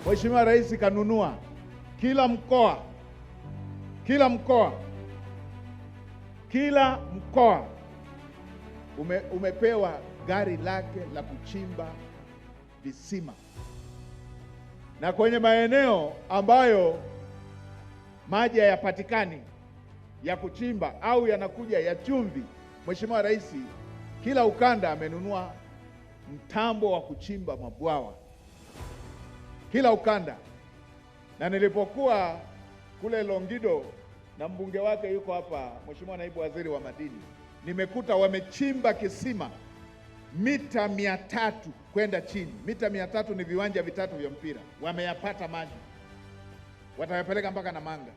Mheshimiwa Rais kanunua kila mkoa umepewa gari lake la kuchimba visima, na kwenye maeneo ambayo maji hayapatikani ya kuchimba au yanakuja ya chumvi, Mheshimiwa Rais kila ukanda amenunua mtambo wa kuchimba mabwawa kila ukanda. Na nilipokuwa kule Longido na mbunge wake yuko hapa, Mheshimiwa Naibu Waziri wa Madini, nimekuta wamechimba kisima mita 300 kwenda chini. Mita 300 ni viwanja vitatu vya mpira, wameyapata maji, watayapeleka mpaka Namanga.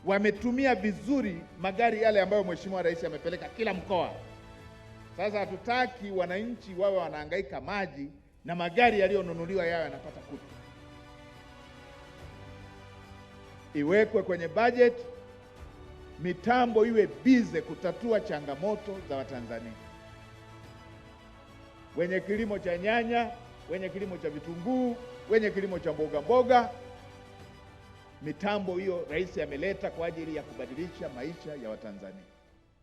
Wametumia vizuri magari yale ambayo Mheshimiwa Rais amepeleka kila mkoa. Sasa hatutaki wananchi wawe wanahangaika maji na magari yaliyonunuliwa yao yanapata kutu. Iwekwe kwenye budget, mitambo iwe bize kutatua changamoto za Watanzania, wenye kilimo cha nyanya, wenye kilimo cha vitunguu, wenye kilimo cha mboga mboga. Mitambo hiyo Rais ameleta kwa ajili ya kubadilisha maisha ya Watanzania.